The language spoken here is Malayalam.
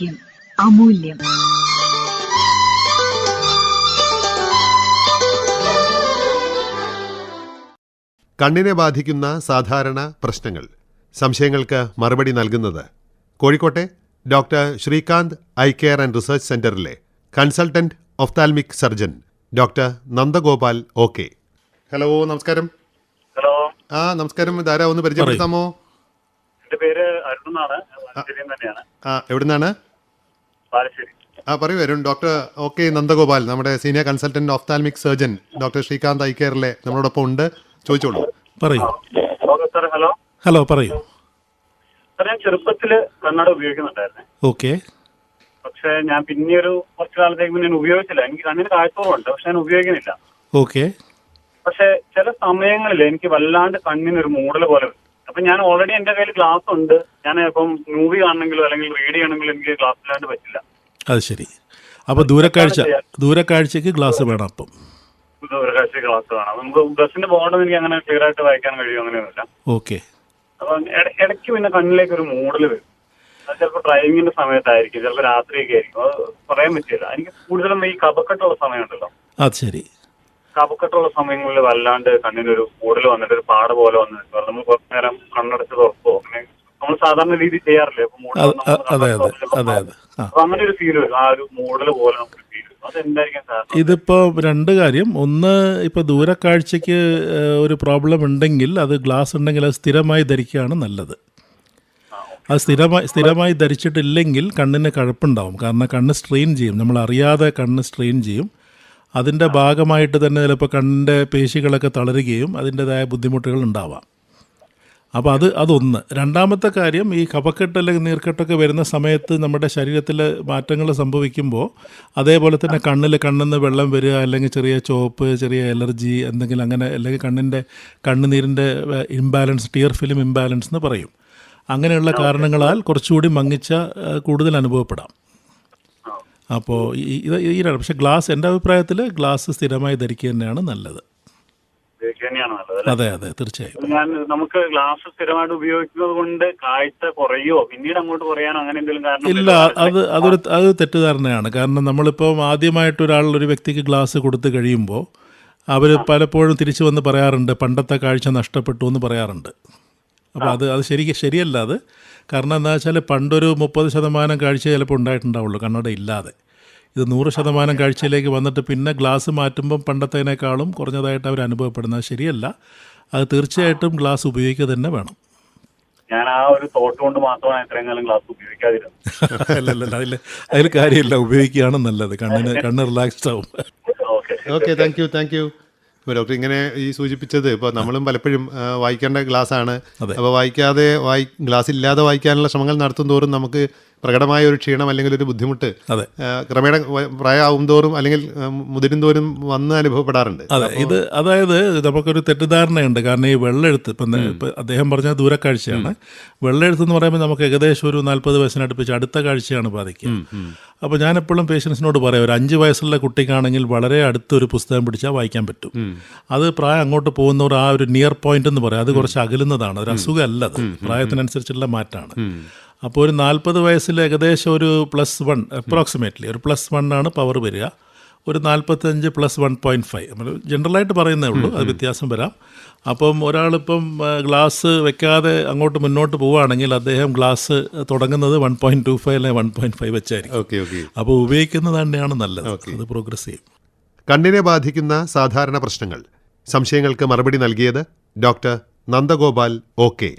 ആരോഗ്യം അമൂല്യം. കണ്ണിനെ ബാധിക്കുന്ന സാധാരണ പ്രശ്നങ്ങൾ, സംശയങ്ങൾക്ക് മറുപടി നൽകുന്നത് കോഴിക്കോട്ടെ doctor Srikanth eye care and research സെന്ററിലെ consultant ophthalmic surgeon doctor Nandagopal okay. Hello, നമസ്കാരം. ഹലോ. നമസ്കാരം. ഇതാരാ, ഒന്ന് പരിചയപ്പെടുത്താമോ? എന്റെ പേര് അരുണെന്നാണ്. തന്നെയാണ്. എവിടുന്നാണ്? പാലശ്ശേരി. പറയൂ അരുൺ. ഡോക്ടർ ഓക്കെ നന്ദഗോപാൽ, നമ്മുടെ senior consultant ophthalmic surgeon doctor Srikanth eye കെയറിലെ നമ്മളോടൊപ്പം ഉണ്ട്. ചോദിച്ചോളൂ. പറയൂ. Sir, hello. ഹലോ, പറയൂ. സാർ, ഞാൻ ചെറുപ്പത്തില് കണ്ണട ഉപയോഗിക്കുന്നുണ്ടായിരുന്നേ. ഓക്കെ. പക്ഷെ ഞാൻ പിന്നെ ഒരു കുറച്ചു കാലത്തേക്ക് ഞാൻ ഉപയോഗിച്ചില്ല. എനിക്ക് കണ്ണിന് കാഴ്ചക്കുറവുണ്ട്, പക്ഷെ ഞാൻ ഉപയോഗിക്കുന്നില്ല. ഓക്കെ. പക്ഷെ ചില സമയങ്ങളിൽ എനിക്ക് വല്ലാണ്ട് കണ്ണിനൊരു മൂടൽ പോലെ വരും. അപ്പൊ ഞാൻ ഓൾറെഡി എന്റെ കയ്യിൽ ഗ്ലാസ് ഉണ്ട്. ഞാൻ ഇപ്പം മൂവി കാണണമെങ്കിലോ അല്ലെങ്കിൽ റീഡ് ചെയ്യണമെങ്കിലോ എനിക്ക് ഗ്ലാസ് ഇല്ലാണ്ട് പറ്റില്ല. അത് ശരി. അപ്പൊ ദൂരക്കാഴ്ചക്ക് ഗ്ലാസ് വേണം. അപ്പം ദൂരക്കാഴ്ച ഗ്ലാസ് വേണം. നമുക്ക് ബസ്സിന്റെ ബോർഡ് എനിക്ക് അങ്ങനെ ക്ലിയർ ആയിട്ട് വായിക്കാൻ കഴിയും, അങ്ങനെയൊന്നുമില്ല. ഓക്കെ. അപ്പൊ ഇടയ്ക്ക് പിന്നെ കണ്ണിലേക്ക് ഒരു മൂടൽ വരും. അത് ചിലപ്പോൾ ഡ്രൈവിങ്ങിന്റെ സമയത്തായിരിക്കും, ചിലപ്പോൾ രാത്രിയൊക്കെ ആയിരിക്കും. അത് പറയാൻ പറ്റില്ല. എനിക്ക് കൂടുതലും ഈ കഫക്കെട്ടുള്ള സമയമുണ്ടല്ലോ, അത് ശരി. കഫക്കെട്ടുള്ള സമയങ്ങളിൽ വല്ലാണ്ട് കണ്ണിനൊരു മൂടൽ വന്നിട്ട് ഒരു പാട പോലെ വന്നിട്ട് നമ്മൾ കുറച്ചു നേരം കണ്ണടച്ച് തുറക്കോ, അങ്ങനെ നമ്മൾ സാധാരണ രീതി ചെയ്യാറില്ലേ. അപ്പൊ അങ്ങനെ ഒരു ഫീൽ വരും. ആ ഒരു മൂടൽ പോലെ നമുക്ക് ഫീൽ വരും. അതെന്തായിരിക്കും സാർ? ഇതിപ്പോ രണ്ട് കാര്യം. ഒന്ന്, ഇപ്പൊ ദൂരക്കാഴ്ചക്ക് ഒരു പ്രോബ്ലം ഉണ്ടെങ്കിൽ അത് ഗ്ലാസ് ഉണ്ടെങ്കിൽ അത് സ്ഥിരമായി ധരിക്കുകയാണ് നല്ലത്. അത് സ്ഥിരമായി ധരിച്ചിട്ടില്ലെങ്കിൽ കണ്ണിന് കഴപ്പുണ്ടാവും. കാരണം കണ്ണ് സ്ട്രെയിൻ ചെയ്യും, നമ്മൾ അറിയാതെ കണ്ണ് സ്ട്രെയിൻ ചെയ്യും. അതിൻ്റെ ഭാഗമായിട്ട് തന്നെ ചിലപ്പോൾ കണ്ണിൻ്റെ പേശികളൊക്കെ തളരുകയും അതിൻ്റെതായ ബുദ്ധിമുട്ടുകൾ ഉണ്ടാവാം. അപ്പോൾ അതൊന്ന്. രണ്ടാമത്തെ കാര്യം, ഈ കഫക്കെട്ട് അല്ലെങ്കിൽ നീർക്കെട്ടൊക്കെ വരുന്ന സമയത്ത് നമ്മുടെ ശരീരത്തിൽ മാറ്റങ്ങൾ സംഭവിക്കുമ്പോൾ അതേപോലെ തന്നെ കണ്ണിന്ന് വെള്ളം വരിക, അല്ലെങ്കിൽ ചെറിയ ചോപ്പ്, ചെറിയ അലർജി എന്തെങ്കിലും അങ്ങനെ, അല്ലെങ്കിൽ കണ്ണുനീരിൻ്റെ ഇംബാലൻസ്, ടിയർ ഫിലിം ഇംബാലൻസ് എന്ന് പറയും. അങ്ങനെയുള്ള കാരണങ്ങളാൽ കുറച്ചുകൂടി മങ്ങിച്ച കൂടുതൽ അനുഭവപ്പെടാം. അപ്പോൾ പക്ഷേ ഗ്ലാസ്, എൻ്റെ അഭിപ്രായത്തിൽ ഗ്ലാസ് സ്ഥിരമായി ധരിക്കുക തന്നെയാണ് നല്ലത്. അതെ, തീർച്ചയായും. നമുക്ക് ഗ്ലാസ് സ്ഥിരമായിട്ട് ഉപയോഗിക്കുന്നത് കൊണ്ട് കാഴ്ച കുറയോ പിന്നീട് അങ്ങോട്ട് കുറയാനോ അങ്ങനെ എന്തെങ്കിലും കാരണം? ഇല്ല, അത് തെറ്റിദ്ധാരണയാണ്. കാരണം നമ്മളിപ്പോൾ ആദ്യമായിട്ട് ഒരു വ്യക്തിക്ക് ഗ്ലാസ് കൊടുത്തു കഴിയുമ്പോൾ അവർ പലപ്പോഴും തിരിച്ചു വന്ന് പറയാറുണ്ട്, പണ്ടത്തെ കാഴ്ച നഷ്ടപ്പെട്ടു എന്ന് പറയാറുണ്ട്. അപ്പോൾ അത് ശരിയല്ല. അത് കാരണം എന്താ വെച്ചാൽ പണ്ടൊരു 30% കാഴ്ച ചിലപ്പോൾ ഉണ്ടായിട്ടുണ്ടാവുള്ളൂ കണ്ണട ഇല്ലാതെ. ഇത് 100% കാഴ്ചയിലേക്ക് വന്നിട്ട് പിന്നെ ഗ്ലാസ് മാറ്റുമ്പം പണ്ടത്തേനേക്കാളും കുറഞ്ഞതായിട്ട് അവർ അനുഭവപ്പെടുന്നത് ശരിയല്ല. അത് തീർച്ചയായിട്ടും ഗ്ലാസ് ഉപയോഗിക്കുക തന്നെ വേണം. ഞാൻ ആ ഒരു തോട്ട് കൊണ്ട് മാത്രമാണ് ഇത്രയും കാലം ഗ്ലാസ് ഉപയോഗിക്കാതിരുന്നത്. അല്ലല്ല, അതിൽ കാര്യമില്ല, ഉപയോഗിക്കുകയാണ് നല്ലത്. കണ്ണ് റിലാക്സ്ഡ് ആവും. Okay, thank you. ഇപ്പോൾ ഡോക്ടർ ഇങ്ങനെ ഈ സൂചിപ്പിച്ചത്, ഇപ്പോൾ നമ്മളും പലപ്പോഴും വായിക്കേണ്ട ഗ്ലാസ്സാണ്. അപ്പോൾ ഗ്ലാസ് ഇല്ലാതെ വായിക്കാനുള്ള ശ്രമങ്ങൾ നടത്തും തോറും നമുക്ക് പ്രകടമായ ഒരു ക്ഷീണം അല്ലെങ്കിൽ ഒരു ബുദ്ധിമുട്ട് ക്രമേണ പ്രായമാവും തോറും അല്ലെങ്കിൽ മുതിരും തോറും വന്ന് അനുഭവപ്പെടാറുണ്ട്. അതായത് നമുക്കൊരു തെറ്റിദ്ധാരണയുണ്ട്. കാരണം ഈ വെള്ളെഴുത്ത്, ഇപ്പം അദ്ദേഹം പറഞ്ഞ ദൂരക്കാഴ്ചയാണ്. വെള്ളെഴുത്ത് എന്ന് പറയുമ്പോൾ നമുക്ക് ഏകദേശം ഒരു 40 വയസ്സിനടുപ്പിച്ച് അടുത്ത കാഴ്ചയാണ് ബാധിക്കുക. അപ്പോൾ ഞാനെപ്പോഴും പേഷ്യൻസിനോട് പറയാം, ഒരു 5 വയസ്സുള്ള കുട്ടിക്കാണെങ്കിൽ വളരെ അടുത്തൊരു പുസ്തകം പിടിച്ചാൽ വായിക്കാൻ പറ്റും. അത് പ്രായം അങ്ങോട്ട് പോകുന്നവർ ആ ഒരു നിയർ പോയിന്റ് എന്ന് പറയും, അത് കുറച്ച് അകലുന്നതാണ്. ഒരു അസുഖമല്ലത്, പ്രായത്തിനനുസരിച്ചുള്ള മാറ്റമാണ്. അപ്പോൾ ഒരു 40 വയസ്സിൽ ഏകദേശം ഒരു +1 അപ്രോക്സിമേറ്റ്ലി ഒരു +1 ആണ് പവർ വരിക. ഒരു 45 + 1.5 നമ്മൾ ജനറലായിട്ട് പറയുന്നേ ഉള്ളൂ, അത് വ്യത്യാസം വരാം. അപ്പം ഒരാളിപ്പം ഗ്ലാസ് വെക്കാതെ അങ്ങോട്ട് മുന്നോട്ട് പോവുകയാണെങ്കിൽ അദ്ദേഹം ഗ്ലാസ് തുടങ്ങുന്നത് 1.25 അല്ലെങ്കിൽ 1.5 വെച്ചായിരിക്കും. അപ്പോൾ ഉപയോഗിക്കുന്നത് തന്നെയാണ് നല്ലത്. അത് പ്രോഗ്രസ് ചെയ്യും. കണ്ണിനെ ബാധിക്കുന്ന സാധാരണ പ്രശ്നങ്ങൾ, സംശയങ്ങൾക്ക് മറുപടി നൽകിയത് ഡോക്ടർ നന്ദഗോപാൽ ഓക്കെ.